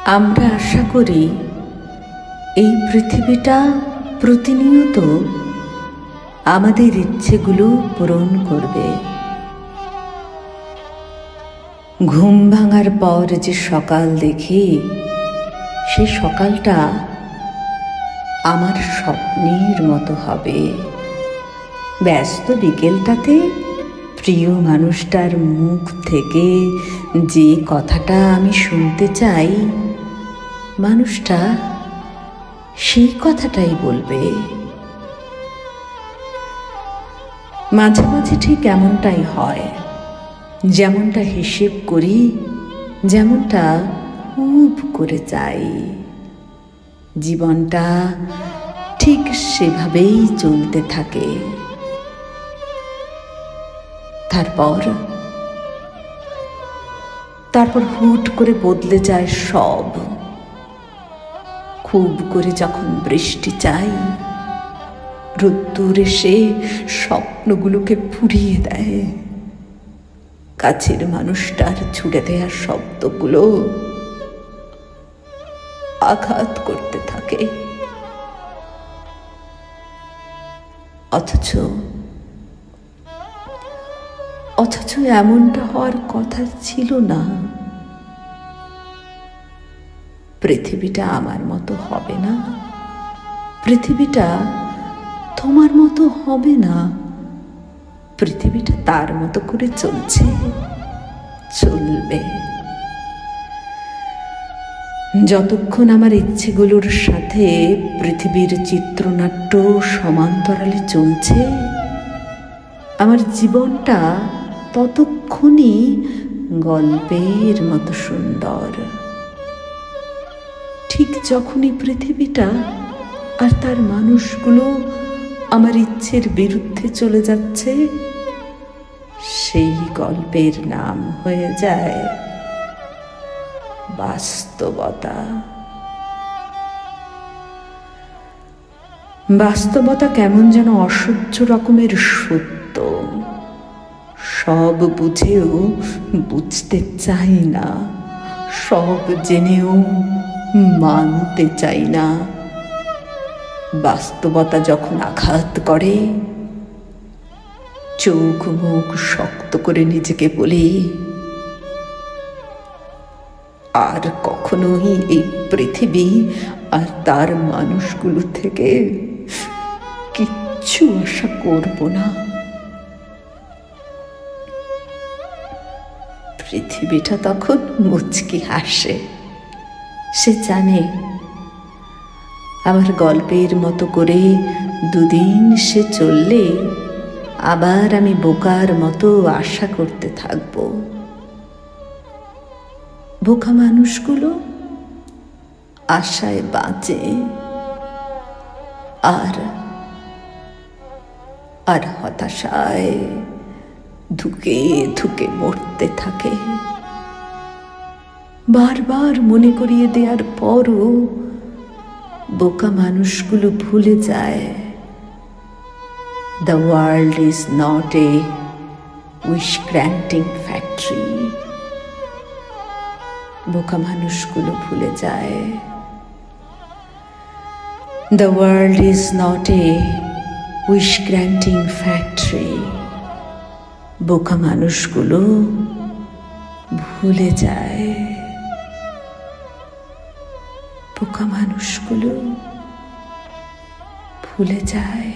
আমরা আশা করি এই পৃথিবীটা প্রতিনিয়ত আমাদের ইচ্ছেগুলো পূরণ করবে। ঘুম ভাঙার পর যে সকাল দেখি, সেই সকালটা আমার স্বপ্নের মতো হবে। ব্যস্ত বিকেলটাতে প্রিয় মানুষটার মুখ থেকে যে কথাটা আমি শুনতে চাই, মানুষটা সেই কথাটাই বলবে। মাঝে মাঝে ঠিক এমনটাই হয়, যেমনটা হিসেব করি, যেমনটা খুব করে চাই, জীবনটা ঠিক সেভাবেই চলতে থাকে। তারপর হুট করে বদলে যায় সব। খুব করে যখন বৃষ্টি চাই, রোদ্দুর এসে স্বপ্নগুলোকে পুড়িয়ে দেয়। কাছের মানুষটার ছুড়ে দেয়া শব্দগুলো আঘাত করতে থাকে। অথচ এমনটা হওয়ার কথা ছিল না। পৃথিবীটা আমার মতো হবে না, পৃথিবীটা তোমার মতো হবে না। পৃথিবীটা তার মতো করে চলবে। যতক্ষণ আমার ইচ্ছেগুলোর সাথে পৃথিবীর চিত্রনাট্য সমান্তরালে চলছে, আমার জীবনটা ততক্ষণই গল্পের মতো সুন্দর। ঠিক যখনই পৃথিবীটা আর তার মানুষগুলো আমার ইচ্ছের বিরুদ্ধে চলে যাচ্ছে, সেই গল্পের নাম হয়ে যায় বাস্তবতা। বাস্তবতা কেমন যেন অসহ্য রকমের সত্য। সব বুঝেও বুঝতে চাই না, সব জেনেও মানতে চাই না। বাস্তবতা যখন আঘাত করে, চোখ মুখ শক্ত করে নিজেকে বলি, আর কখনোই এই পৃথিবী আর তার মানুষগুলো থেকে কিচ্ছু আশা করব না। পৃথিবীটা তখন মুচকি হাসে। সে জানে আমার গল্পের মতো করে দুদিন সে চললে আবার আমি বোকার মতো আশা করতে থাকব। বোকা মানুষগুলো আশায় বাঁচে আর হতাশায় ধুকে ধুকে মরতে থাকে। বারবার মনে করিয়ে দেওয়ার পরও বোকা মানুষগুলো ভুলে যায়, The world is not a wish-granting factory. বোকা মানুষগুলো ভুলে যায়, The world is not a wish-granting factory. বোকা মানুষগুলো ভুলে যায়, বোকা মানুষগুলো ভুলে যায়।